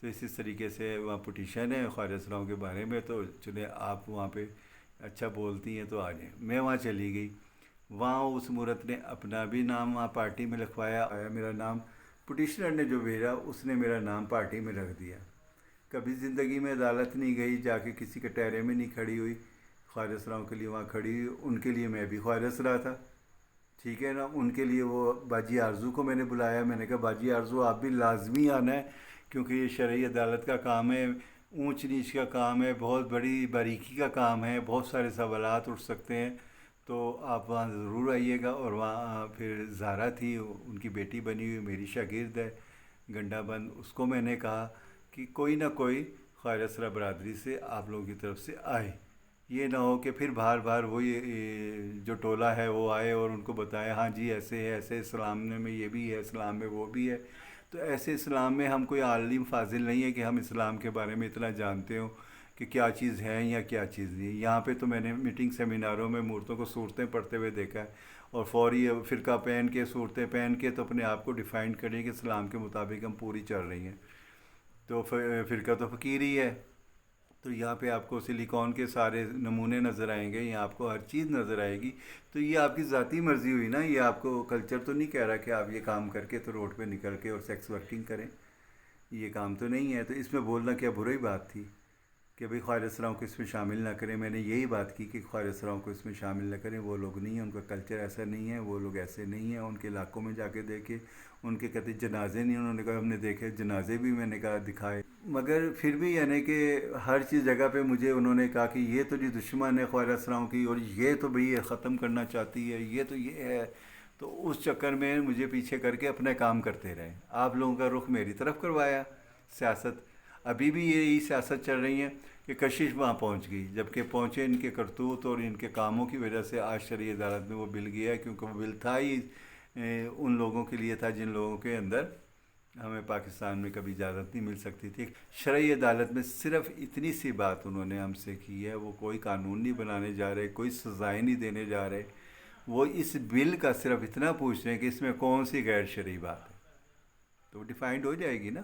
تو اسی طریقے سے وہاں پٹیشن ہے خواجہ سراؤں کے بارے میں، تو چلیں آپ وہاں پہ اچھا بولتی ہیں تو آ جائیں۔ میں وہاں چلی گئی، وہاں اس مورت نے اپنا بھی نام وہاں پارٹی میں لکھوایا، میرا نام پٹیشنر نے جو بھیجا اس نے میرا نام پارٹی میں رکھ دیا۔ کبھی زندگی میں عدالت نہیں گئی، جا کے کسی کٹہرے میں نہیں کھڑی ہوئی، خواجہ سراؤں کے لیے وہاں کھڑی ہوئی، ان کے لیے میں بھی خواجہ سرا تھا، ٹھیک ہے نا۔ ان کے لیے وہ باجی آرزو کو میں نے بلایا، میں نے کہا باجی آرزو آپ بھی لازمی آنا ہے، کیونکہ یہ شرعی عدالت کا کام ہے، اونچ نیچ کا کام ہے، بہت بڑی باریکی کا کام ہے، بہت سارے سوالات اٹھ سکتے ہیں، تو آپ وہاں ضرور آئیے گا۔ اور وہاں پھر زہرا تھی، ان کی بیٹی بنی ہوئی میری شاگرد ہے گنڈا بند، اس کو میں نے کہا کہ کوئی نہ کوئی خواجہ سرا برادری سے آپ لوگوں کی طرف سے آئے، یہ نہ ہو کہ پھر بار بار وہی جو ٹولہ ہے وہ آئے اور ان کو بتائے ہاں جی ایسے ہے، ایسے اسلام میں یہ بھی ہے، اسلام میں وہ بھی ہے۔ تو ایسے اسلام میں ہم کوئی عالم فاضل نہیں ہے کہ ہم اسلام کے بارے میں اتنا جانتے ہوں کہ کیا چیز ہے یا کیا چیز نہیں۔ یہاں پہ تو میں نے میٹنگ سیمیناروں میں مورتوں کو صورتیں پڑھتے ہوئے دیکھا ہے، اور فوری فرقہ پہن کے صورتیں پہن کے تو اپنے آپ کو ڈیفائن کریں کہ اسلام کے مطابق ہم پوری چل رہی ہیں، تو فرقہ تو فقیر ہی ہے۔ تو یہاں پہ آپ کو سلیکون کے سارے نمونے نظر آئیں گے، یہاں آپ کو ہر چیز نظر آئے گی۔ تو یہ آپ کی ذاتی مرضی ہوئی نا، یہ آپ کو کلچر تو نہیں کہہ رہا کہ آپ یہ کام کر کے تو روڈ پہ نکل کے اور سیکس ورکنگ کریں، یہ کام تو نہیں ہے۔ تو اس میں بولنا کیا بری بات تھی کہ بھئی خواجہ سراؤں کو اس میں شامل نہ کریں؟ میں نے یہی بات کی کہ خواجہ سراؤں کو اس میں شامل نہ کریں، وہ لوگ نہیں ہیں، ان کا کلچر ایسا نہیں ہے، وہ لوگ ایسے نہیں ہیں، ان کے علاقوں میں جا کے دیکھے، ان کے کہتے جنازے نہیں، انہوں نے کہا ہم نے دیکھے جنازے بھی، میں نے کہا دکھائے، مگر پھر بھی یعنی کہ ہر چیز جگہ پہ مجھے انہوں نے کہا کہ یہ تو جی دشمن ہے خواجہ سراؤں کی، اور یہ تو بھئی یہ ختم کرنا چاہتی ہے، یہ تو یہ ہے۔ تو اس چکر میں مجھے پیچھے کر کے اپنا کام کرتے رہے، آپ لوگوں کا رخ میری طرف کروایا۔ سیاست ابھی بھی یہی سیاست چل رہی ہے کہ کشش وہاں پہنچ گئی، جبکہ پہنچے ان کے کرتوت اور ان کے کاموں کی وجہ سے آج شرعی عدالت میں وہ بل گیا ہے، کیونکہ وہ بل تھا ہی ان لوگوں کے لیے تھا جن لوگوں کے اندر ہمیں پاکستان میں کبھی اجازت نہیں مل سکتی تھی۔ شرعی عدالت میں صرف اتنی سی بات انہوں نے ہم سے کی ہے، وہ کوئی قانون نہیں بنانے جا رہے، کوئی سزائیں نہیں دینے جا رہے، وہ اس بل کا صرف اتنا پوچھ رہے ہیں کہ اس میں کون سی غیر شرعی بات ہے، تو وہ ڈیفائنڈ ہو جائے گی نا۔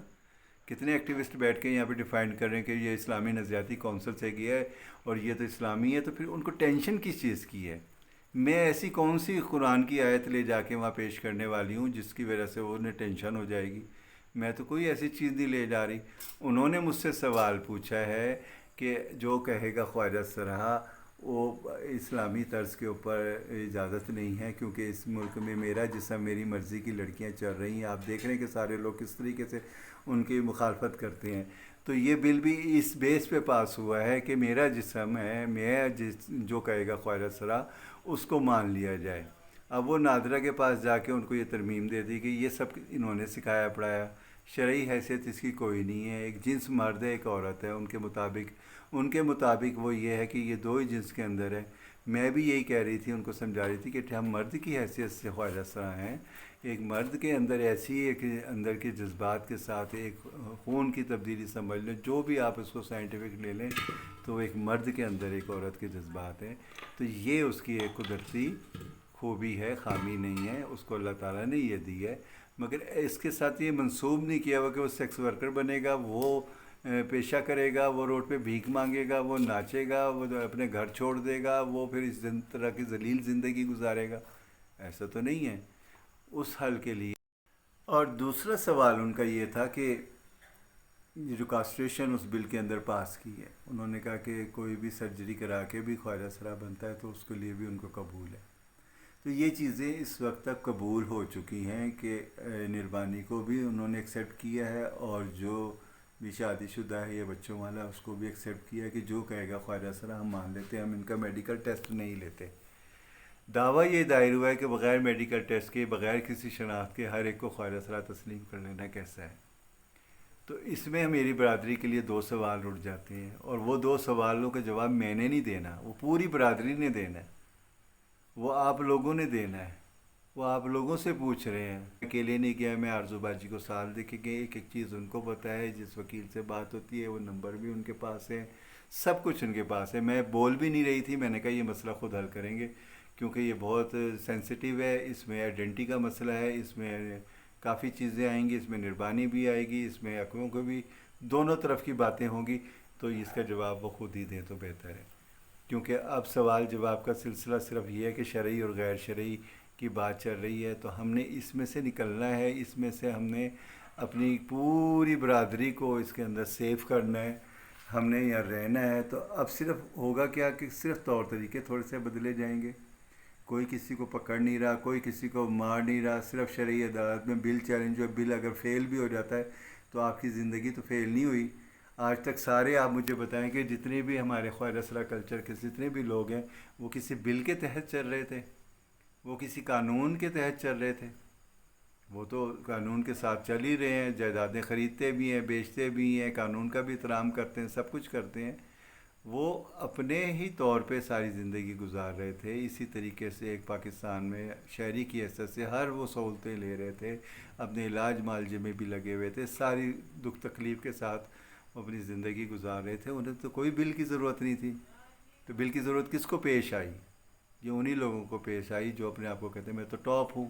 کتنے ایکٹیوسٹ بیٹھ کے یہاں پہ ڈیفائنڈ کر رہے ہیں کہ یہ اسلامی نظریاتی کونسل سے گیا ہے اور یہ تو اسلامی ہے، تو پھر ان کو ٹینشن کس چیز کی ہے؟ میں ایسی کون سی قرآن کی آیت لے جا کے وہاں پیش کرنے والی ہوں جس کی وجہ سے انہیں ٹینشن ہو جائے گی؟ میں تو کوئی ایسی چیز نہیں لے جا رہی۔ انہوں نے مجھ سے سوال پوچھا ہے کہ جو کہے گا خواجہ سرا وہ اسلامی طرز کے اوپر اجازت نہیں ہے، کیونکہ اس ملک میں میرا جسم میری مرضی کی لڑکیاں چل رہی ہیں، آپ دیکھ رہے ہیں کہ سارے لوگ کس طریقے سے ان کی مخالفت کرتے ہیں۔ تو یہ بل بھی اس بیس پہ پاس ہوا ہے کہ میرا جسم ہے، میں جو کہے گا خواجہ سرا اس کو مان لیا جائے۔ اب وہ نادرہ کے پاس جا کے ان کو یہ ترمیم دے دی کہ یہ سب انہوں نے سکھایا پڑھایا، شرعی حیثیت اس کی کوئی نہیں ہے، ایک جنس مرد ہے ایک عورت ہے، ان کے مطابق وہ یہ ہے کہ یہ دو ہی جنس کے اندر ہے۔ میں بھی یہی کہہ رہی تھی، ان کو سمجھا رہی تھی کہ ہم مرد کی حیثیت سے خواجہ سرا ہیں، ایک مرد کے اندر ایسی ایک اندر کے جذبات کے ساتھ ایک خون کی تبدیلی سمجھ لیں، جو بھی آپ اس کو سائنٹیفک لے لیں، تو ایک مرد کے اندر ایک عورت کے جذبات ہیں، تو یہ اس کی ایک قدرتی خوبی ہے، خامی نہیں ہے، اس کو اللہ تعالیٰ نے یہ دی ہے۔ مگر اس کے ساتھ یہ منسوب نہیں کیا ہوا کہ وہ سیکس ورکر بنے گا، وہ پیشہ کرے گا، وہ روڈ پہ بھیک مانگے گا، وہ ناچے گا، وہ اپنے گھر چھوڑ دے گا، وہ پھر اس طرح کی ذلیل زندگی گزارے گا، ایسا تو نہیں ہے اس حل کے لیے۔ اور دوسرا سوال ان کا یہ تھا کہ یہ جو کاسٹریشن اس بل کے اندر پاس کی ہے، انہوں نے کہا کہ کوئی بھی سرجری کرا کے بھی خواجہ سرا بنتا ہے تو اس کے لیے بھی ان کو قبول ہے۔ تو یہ چیزیں اس وقت تک قبول ہو چکی ہیں کہ نربانی کو بھی انہوں نے ایکسیپٹ کیا ہے، اور جو بھی شادی شدہ ہے یا بچوں والا اس کو بھی ایکسیپٹ کیا ہے کہ جو کہے گا خواجہ سرا ہم مان لیتے ہیں، ہم ان کا میڈیکل ٹیسٹ نہیں لیتے۔ دعویٰ یہ دائر ہوا ہے کہ بغیر میڈیکل ٹیسٹ کے، بغیر کسی شناخت کے ہر ایک کو خواجہ سرا تسلیم کر لینا کیسا ہے؟ تو اس میں میری برادری کے لیے دو سوال اٹھ جاتے ہیں، اور وہ دو سوالوں کا جواب میں نے نہیں دینا، وہ پوری برادری نے دینا ہے، وہ آپ لوگوں نے دینا ہے، وہ آپ لوگوں سے پوچھ رہے ہیں۔ اکیلے نہیں گیا میں، آرزو باجی کو سال دیکھے گئے، ایک ایک چیز ان کو پتہ ہے، جس وکیل سے بات ہوتی ہے وہ نمبر بھی ان کے پاس ہے، سب کچھ ان کے پاس ہے۔ میں بول بھی نہیں رہی تھی، میں نے کہا یہ مسئلہ خود حل کریں گے، کیونکہ یہ بہت سینسٹیو ہے، اس میں آئیڈینٹی کا مسئلہ ہے، اس میں کافی چیزیں آئیں گی، اس میں نربانی بھی آئے گی، اس میں اکووں کو بھی دونوں طرف کی باتیں ہوں گی تو اس کا جواب وہ خود ہی دیں تو بہتر ہے، کیونکہ اب سوال جواب کا سلسلہ صرف یہ ہے کہ شرعی اور غیر شرعی کی بات چل رہی ہے، تو ہم نے اس میں سے نکلنا ہے، اس میں سے ہم نے اپنی پوری برادری کو اس کے اندر سیو کرنا ہے، ہم نے یہاں رہنا ہے۔ تو اب صرف ہوگا کیا کہ صرف طور طریقے تھوڑے سے بدلے جائیں گے، کوئی کسی کو پکڑ نہیں رہا، کوئی کسی کو مار نہیں رہا، صرف شرعی عدالت میں بل چیلنج ہو، بل اگر فیل بھی ہو جاتا ہے تو آپ کی زندگی تو فیل نہیں ہوئی۔ آج تک سارے آپ مجھے بتائیں کہ جتنے بھی ہمارے خواجہ سرا کلچر کے جتنے بھی لوگ ہیں وہ کسی بل کے تحت چل رہے تھے، وہ کسی قانون کے تحت چل رہے تھے؟ وہ تو قانون کے ساتھ چل ہی رہے ہیں، جائیدادیں خریدتے بھی ہیں، بیچتے بھی ہیں، قانون کا بھی احترام کرتے ہیں، سب کچھ کرتے ہیں۔ وہ اپنے ہی طور پہ ساری زندگی گزار رہے تھے، اسی طریقے سے ایک پاکستان میں شہری کی حیثیت سے ہر وہ سہولتیں لے رہے تھے، اپنے علاج معالجے میں بھی لگے ہوئے تھے، ساری دکھ تکلیف کے ساتھ وہ اپنی زندگی گزار رہے تھے، انہیں تو کوئی بل کی ضرورت نہیں تھی۔ تو بل کی ضرورت کس کو پیش آئی؟ یہ انہی لوگوں کو پیش آئی جو اپنے آپ کو کہتے ہیں میں تو ٹاپ ہوں،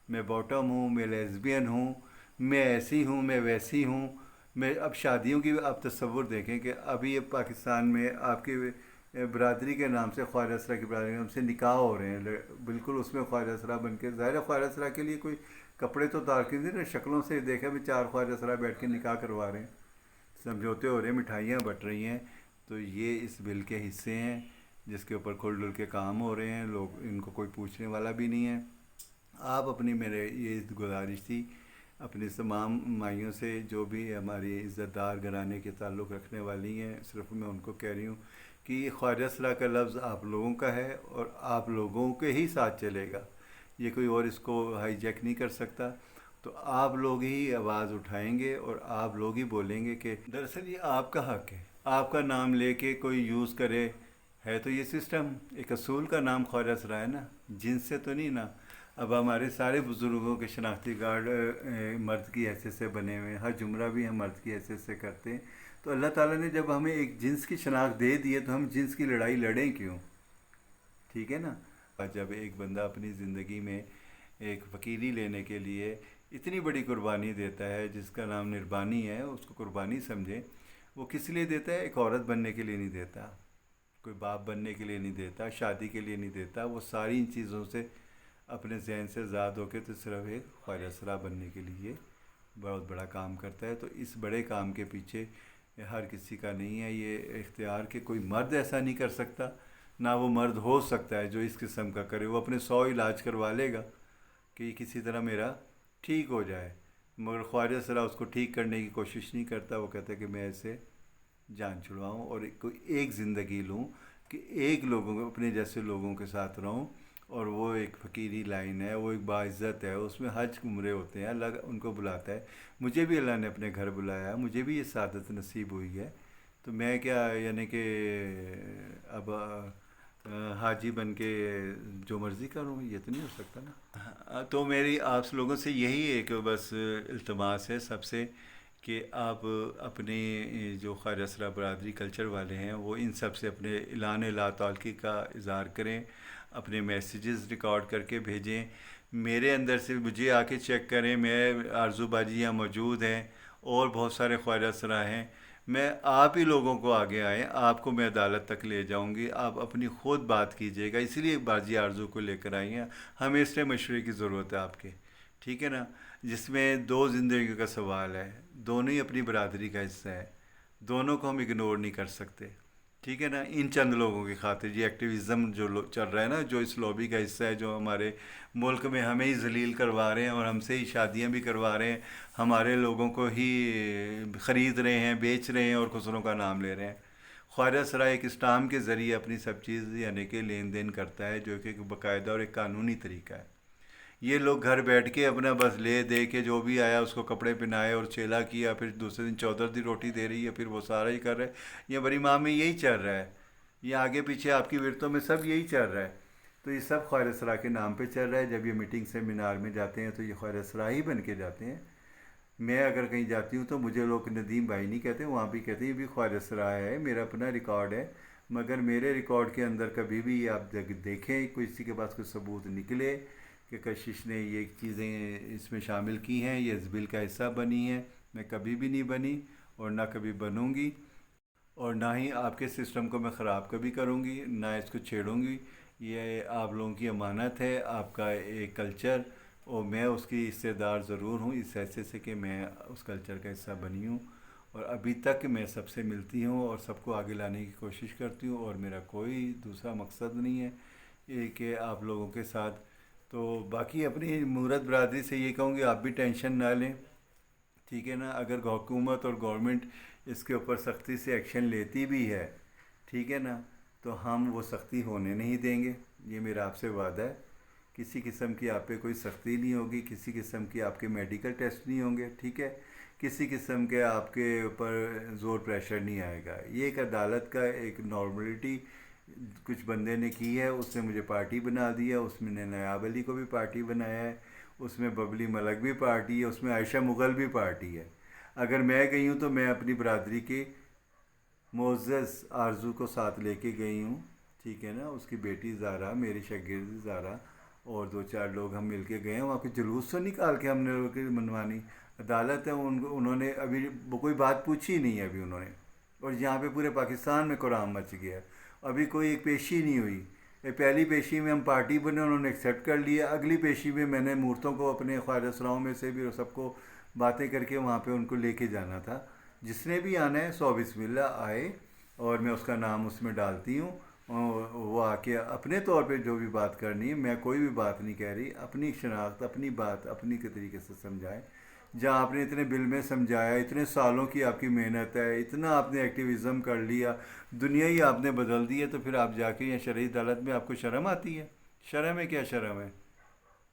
میں باٹم ہوں، میں لیزبین ہوں، میں ایسی ہوں، میں ویسی ہوں۔ میں اب شادیوں کی آپ تصور دیکھیں کہ ابھی یہ پاکستان میں آپ کی برادری کے نام سے، خواجہ سرا کی برادری کے نام سے نکاح ہو رہے ہیں، بالکل اس میں خواجہ سرا بن کے، ظاہر ہے خواجہ سرا کے لیے کوئی کپڑے تو دار کے نہیں، شکلوں سے دیکھا بھی چار خواجہ سرا بیٹھ کے نکاح کروا رہے ہیں، سمجھوتے ہو رہے ہیں، مٹھائیاں بٹ رہی ہیں۔ تو یہ اس بل کے حصے ہیں جس کے اوپر کھل ڈل کے کام ہو رہے ہیں، لوگ ان کو کوئی پوچھنے والا بھی نہیں ہے۔ آپ اپنی، میرے یہ گزارش تھی اپنی تمام مائیوں سے جو بھی ہماری عزت دار گھرانے کے تعلق رکھنے والی ہیں، صرف میں ان کو کہہ رہی ہوں کہ یہ خواجہ سرا کا لفظ آپ لوگوں کا ہے اور آپ لوگوں کے ہی ساتھ چلے گا، یہ کوئی اور اس کو ہائی جیک نہیں کر سکتا۔ تو آپ لوگ ہی آواز اٹھائیں گے اور آپ لوگ ہی بولیں گے کہ دراصل یہ آپ کا حق ہے، آپ کا نام لے کے کوئی یوز کرے، ہے تو یہ سسٹم ایک اصول کا نام خواجہ سرا ہے نا، جنس سے تو نہیں نا۔ اب ہمارے سارے بزرگوں کے شناختی کارڈ مرد کی حیثیت سے بنے ہوئے ہیں، ہر جمرہ بھی ہم مرد کی حیثیت سے کرتے ہیں، تو اللہ تعالیٰ نے جب ہمیں ایک جنس کی شناخت دے دی ہے تو ہم جنس کی لڑائی لڑیں کیوں؟ ٹھیک ہے نا؟ جب ایک بندہ اپنی زندگی میں ایک فقیری لینے کے لیے اتنی بڑی قربانی دیتا ہے جس کا نام نربانی ہے، اس کو قربانی سمجھیں، وہ کس لیے دیتا ہے؟ ایک عورت بننے کے لیے نہیں دیتا، کوئی باپ بننے کے لیے نہیں دیتا، شادی کے لیے نہیں دیتا، وہ ساری ان چیزوں سے اپنے ذہن سے آزاد ہو کے تو صرف ایک خواجہ سرا بننے کے لیے بہت بڑا کام کرتا ہے۔ تو اس بڑے کام کے پیچھے ہر کسی کا نہیں ہے یہ اختیار کہ کوئی مرد ایسا نہیں کر سکتا، نہ وہ مرد ہو سکتا ہے جو اس قسم کا کرے، وہ اپنے 100 علاج کروا لے گا کہ یہ کسی طرح میرا ٹھیک ہو جائے، مگر خواجہ سرا اس کو ٹھیک کرنے کی کوشش نہیں کرتا، وہ کہتا ہے کہ میں اسے جان چھڑواؤں اور کوئی ایک زندگی لوں کہ ایک لوگوں کو، اپنے جیسے لوگوں کے ساتھ رہوں، اور وہ ایک فقیری لائن ہے، وہ ایک باعزت ہے، اس میں حج عمرے ہوتے ہیں، اللہ ان کو بلاتا ہے۔ مجھے بھی اللہ نے اپنے گھر بلایا، مجھے بھی یہ سعادت نصیب ہوئی ہے، تو میں کیا یعنی کہ اب حاجی بن کے جو مرضی کروں؟ یہ تو نہیں ہو سکتا نا۔ تو میری آپ لوگوں سے یہی ایک بس التماس ہے سب سے کہ آپ اپنے جو خواجہ سرا برادری کلچر والے ہیں وہ ان سب سے اپنے اعلان لا تعلقی کا اظہار کریں، اپنے میسیجز ریکارڈ کر کے بھیجیں، میرے اندر سے مجھے آ کے چیک کریں، میں آرزو باجی یہاں موجود ہیں اور بہت سارے خواجہ سرا ہیں، میں آپ ہی لوگوں کو آگے آئیں، آپ کو میں عدالت تک لے جاؤں گی، آپ اپنی خود بات کیجیے گا، اسی لیے باجی آرزو کو لے کر آئی ہیں، ہمیں اس لیے مشورے کی ضرورت ہے آپ کے، ٹھیک ہے نا؟ جس میں دو زندگیوں کا سوال ہے، دونوں ہی اپنی برادری کا حصہ ہے، دونوں کو ہم اگنور نہیں کر سکتے، ٹھیک ہے نا؟ ان چند لوگوں کی خاطر یہ ایکٹیویزم جو چل رہا ہے نا، جو اس لابی کا حصہ ہے، جو ہمارے ملک میں ہمیں ہی ذلیل کروا رہے ہیں اور ہم سے ہی شادیاں بھی کروا رہے ہیں، ہمارے لوگوں کو ہی خرید رہے ہیں، بیچ رہے ہیں اور خسروں کا نام لے رہے ہیں۔ خواجہ سرا ایک اسٹام کے ذریعے اپنی سب چیز یعنی کہ لین دین کرتا ہے، جو کہ ایک باقاعدہ اور ایک قانونی طریقہ ہے۔ یہ لوگ گھر بیٹھ کے اپنا بس لے دے کے جو بھی آیا اس کو کپڑے پہنائے اور چیلا کیا، پھر دوسرے دن چودر دی روٹی دے رہی ہے، پھر وہ سارا ہی کر رہے ہیں، یہ بڑی ماں میں یہی چل رہا ہے، یہ آگے پیچھے آپ کی ورتوں میں سب یہی چل رہا ہے۔ تو یہ سب خواجہ سرا کے نام پہ چل رہا ہے، جب یہ میٹنگ سیمینار میں جاتے ہیں تو یہ خواجہ سرا ہی بن کے جاتے ہیں۔ میں اگر کہیں جاتی ہوں تو مجھے لوگ ندیم بھائی نہیں کہتے، وہاں بھی کہتے ہیں یہ بھی خواجہ سرا ہے، میرا اپنا ریکارڈ ہے، مگر میرے ریکارڈ کے اندر کبھی بھی آپ دیکھیں کسی کے پاس کوئی ثبوت نکلے کہ کشش نے یہ چیزیں اس میں شامل کی ہیں، یہ اس بل کا حصہ بنی ہیں، میں کبھی بھی نہیں بنی، اور نہ کبھی بنوں گی، اور نہ ہی آپ کے سسٹم کو میں خراب کبھی کروں گی، نہ اس کو چھیڑوں گی۔ یہ آپ لوگوں کی امانت ہے، آپ کا ایک کلچر، اور میں اس کی حصے دار ضرور ہوں اس حیثیت سے کہ میں اس کلچر کا حصہ بنی ہوں، اور ابھی تک میں سب سے ملتی ہوں اور سب کو آگے لانے کی کوشش کرتی ہوں، اور میرا کوئی دوسرا مقصد نہیں ہے یہ کہ آپ لوگوں کے ساتھ۔ تو باقی اپنی مورت برادری سے یہ کہوں گی آپ بھی ٹینشن نہ لیں، ٹھیک ہے نا؟ اگر حکومت اور گورنمنٹ اس کے اوپر سختی سے ایکشن لیتی بھی ہے، ٹھیک ہے نا، تو ہم وہ سختی ہونے نہیں دیں گے، یہ میرا آپ سے وعدہ ہے۔ کسی قسم کی آپ پہ کوئی سختی نہیں ہوگی، کسی قسم کی آپ کے میڈیکل ٹیسٹ نہیں ہوں گے، ٹھیک ہے؟ کسی قسم کے آپ کے اوپر زور پریشر نہیں آئے گا۔ یہ ایک عدالت کا ایک نارملٹی کچھ بندے نے کی ہے، اس نے مجھے پارٹی بنا دیا، اس میں نے نیاب علی کو بھی پارٹی بنایا ہے، اس میں ببلی ملک بھی پارٹی ہے، اس میں عائشہ مغل بھی پارٹی ہے۔ اگر میں گئی ہوں تو میں اپنی برادری کے معزز آرزو کو ساتھ لے کے گئی ہوں، ٹھیک ہے نا؟ اس کی بیٹی زارا، میری شاگرد زارا، اور دو چار لوگ ہم مل کے گئے ہیں وہاں پہ، جلوس تو نکال کے ہم نے منوانی۔ عدالت ہے، انہوں نے ابھی کوئی بات پوچھی نہیں ہے ابھی انہوں نے، اور یہاں پہ پورے پاکستان میں قرآن مچ گیا ہے، ابھی کوئی ایک پیشی نہیں ہوئی۔ پہلی پیشی میں ہم پارٹی بنے، انہوں نے ایکسیپٹ کر لیا، اگلی پیشی میں میں نے مورتوں کو اپنے خواجہ سراؤں میں سے بھی اور سب کو باتیں کر کے وہاں پہ ان کو لے کے جانا تھا۔ جس نے بھی آنا ہے 100 بسم اللہ آئے، اور میں اس کا نام اس میں ڈالتی ہوں، اور وہ آ کے اپنے طور پہ جو بھی بات کرنی ہے، میں کوئی بھی بات نہیں کہہ رہی، اپنی شناخت اپنی بات اپنی کے طریقے سے سمجھائیں۔ جہاں آپ نے اتنے بل میں سمجھایا، اتنے سالوں کی آپ کی محنت ہے، اتنا آپ نے ایکٹیویزم کر لیا، دنیا ہی آپ نے بدل دی ہے، تو پھر آپ جا کے یہ شرعی عدالت میں آپ کو شرم آتی ہے؟ شرم ہے؟ کیا شرم ہے؟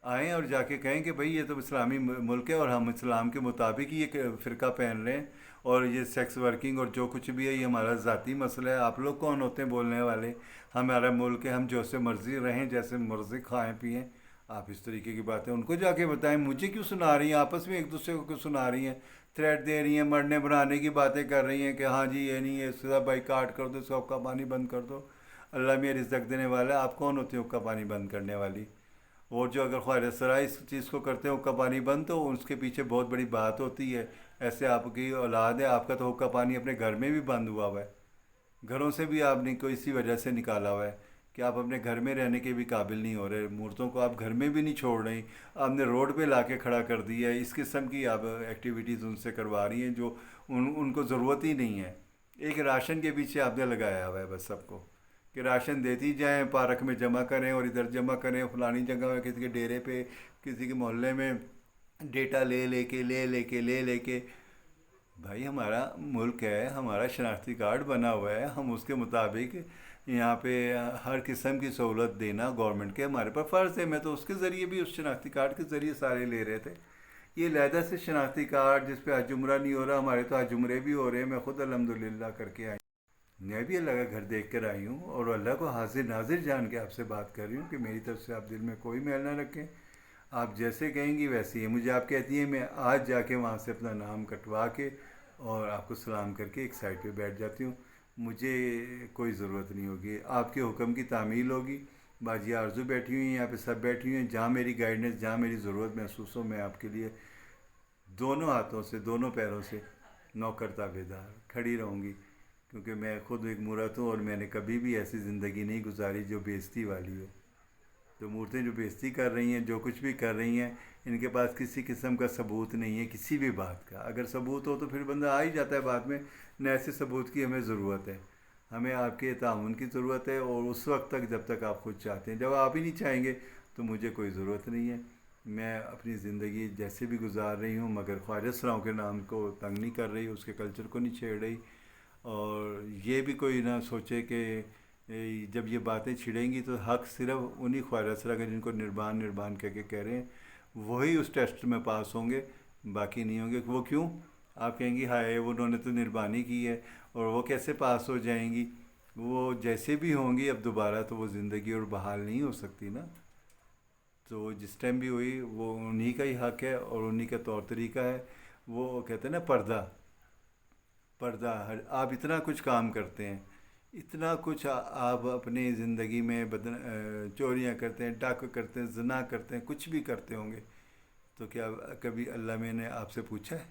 آئیں اور جا کے کہیں کہ بھئی یہ تو اسلامی ملک ہے اور ہم اسلام کے مطابق ہی یہ فرقہ پہن رہے ہیں، اور یہ سیکس ورکنگ اور جو کچھ بھی ہے یہ ہمارا ذاتی مسئلہ ہے، آپ لوگ کون ہوتے ہیں بولنے والے؟ ہمارا ملک ہے، ہم جو سے مرضی رہیں، جیسے مرضی کھائیں پئیں۔ آپ اس طریقے کی باتیں ان کو جا کے بتائیں، مجھے کیوں سنا رہی ہیں؟ آپس میں ایک دوسرے کو کیوں سنا رہی ہیں؟ تھریٹ دے رہی ہیں، مرنے بنانے کی باتیں کر رہی ہیں کہ ہاں جی یہ نہیں ہے، اس کا بائی کاٹ کر دو، اس کا حقہ پانی بند کر دو۔ اللہ میاں رزق دینے والا ہے، آپ کون ہوتے ہیں حقہ پانی بند کرنے والی؟ اور جو اگر خواجہ سرا اس چیز کو کرتے ہیں حقہ پانی بند، تو اس کے پیچھے بہت بڑی بات ہوتی ہے۔ ایسے آپ کی اولاد ہے، آپ کا تو حقہ پانی اپنے گھر میں بھی بند ہوا ہوا ہے، گھروں سے بھی آپ نے کو اسی وجہ سے نکالا ہوا ہے کہ آپ اپنے گھر میں رہنے کے بھی قابل نہیں ہو رہے، مورتوں کو آپ گھر میں بھی نہیں چھوڑ رہی، آپ نے روڈ پہ لا کے کھڑا کر دیا ہے، اس قسم کی آپ ایکٹیویٹیز ان سے کروا رہی ہیں جو ان کو ضرورت ہی نہیں ہے۔ ایک راشن کے پیچھے آپ نے لگایا ہوا ہے بس سب کو، کہ راشن دیتی جائیں، پارک میں جمع کریں اور ادھر جمع کریں، فلانی جگہ کسی کے ڈیرے پہ کسی کے محلے میں ڈیٹا لے لے کے بھائی ہمارا ملک ہے، ہمارا شناختی کارڈ بنا ہوا ہے، ہم اس کے مطابق یہاں پہ ہر قسم کی سہولت دینا گورنمنٹ کے ہمارے پر فرض ہے۔ میں تو اس کے ذریعے بھی، اس شناختی کارڈ کے ذریعے سارے لے رہے تھے۔ یہ علیحدہ سے شناختی کارڈ جس پہ حج عمرہ نہیں ہو رہا، ہمارے تو حج عمرے بھی ہو رہے ہیں، میں خود الحمدللہ کر کے آئی، میں بھی اللہ کا گھر دیکھ کر آئی ہوں، اور اللہ کو حاضر ناظر جان کے آپ سے بات کر رہی ہوں کہ میری طرف سے آپ دل میں کوئی میل نہ رکھیں، آپ جیسے کہیں گی ویسے ہی مجھے آپ کہتی ہیں، میں آج جا کے وہاں سے اپنا نام کٹوا کے اور آپ کو سلام کر کے ایک سائڈ پہ بیٹھ جاتی ہوں، مجھے کوئی ضرورت نہیں ہوگی، آپ کے حکم کی تعمیل ہوگی۔ باجی آرزو بیٹھی ہوئی ہیں یہاں پہ، سب بیٹھی ہوئی ہیں، جہاں میری گائیڈنس، جہاں میری ضرورت محسوس ہو، میں آپ کے لیے دونوں ہاتھوں سے دونوں پیروں سے نوکر تابے دار کھڑی رہوں گی، کیونکہ میں خود ایک مورت ہوں، اور میں نے کبھی بھی ایسی زندگی نہیں گزاری جو بےعزتی والی ہو۔ جو مورتیں جو بےعزتی کر رہی ہیں، جو کچھ بھی کر رہی ہیں، ان کے پاس کسی قسم کا ثبوت نہیں ہے کسی بھی بات کا۔ اگر ثبوت ہو تو پھر بندہ آ ہی جاتا ہے بعد میں، نہ ایسے ثبوت کی ہمیں ضرورت ہے، ہمیں آپ کے تعاون کی ضرورت ہے، اور اس وقت تک جب تک آپ خود چاہتے ہیں، جب آپ ہی نہیں چاہیں گے تو مجھے کوئی ضرورت نہیں ہے۔ میں اپنی زندگی جیسے بھی گزار رہی ہوں، مگر خواجہ سراؤں کے نام کو تنگ نہیں کر رہی، اس کے کلچر کو نہیں چھیڑ رہی، اور یہ بھی کوئی نہ سوچے کہ جب یہ باتیں چھڑیں گی تو حق صرف انہی خواجہ سرا کے جن کو نربان نربان کہہ رہے ہیں، وہی اس ٹیسٹ میں پاس ہوں گے، باقی نہیں ہوں گے۔ وہ کیوں؟ آپ کہیں گی ہائے انہوں نے تو نربانی کی ہے، اور وہ کیسے پاس ہو جائیں گی؟ وہ جیسے بھی ہوں گی اب دوبارہ تو وہ زندگی اور بحال نہیں ہو سکتی نا، تو جس ٹائم بھی ہوئی وہ انہی کا ہی حق ہے اور انہی کا طور طریقہ ہے۔ وہ کہتے ہیں نا پردہ، پردہ آپ اتنا کچھ کام کرتے ہیں، اتنا کچھ آپ اپنی زندگی میں چوریاں کرتے ہیں، ڈاکہ کرتے ہیں، زنا کرتے ہیں، کچھ بھی کرتے ہوں گے، تو کیا کبھی اللہ میں نے آپ سے پوچھا ہے؟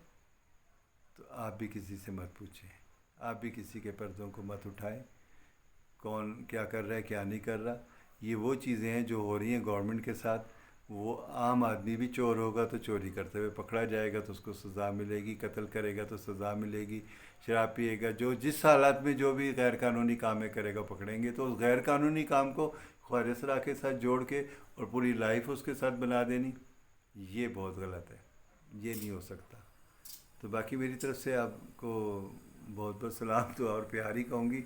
تو آپ بھی کسی سے مت پوچھیں، آپ بھی کسی کے پردوں کو مت اٹھائیں، کون کیا کر رہا ہے کیا نہیں کر رہا۔ یہ وہ چیزیں ہیں جو ہو رہی ہیں گورنمنٹ کے ساتھ۔ وہ عام آدمی بھی چور ہوگا تو چوری کرتے ہوئے پکڑا جائے گا تو اس کو سزا ملے گی، قتل کرے گا تو سزا ملے گی، شراب پیے گا، جو جس حالات میں جو بھی غیر قانونی کام کرے گا پکڑیں گے۔ تو اس غیر قانونی کام کو خیر اسرا کے ساتھ جوڑ کے اور پوری لائف اس کے ساتھ بنا دینی، یہ بہت غلط ہے، یہ نہیں ہو سکتا۔ تو باقی میری طرف سے آپ کو بہت بہت سلام، تو اور پیار ہی کہوں گی۔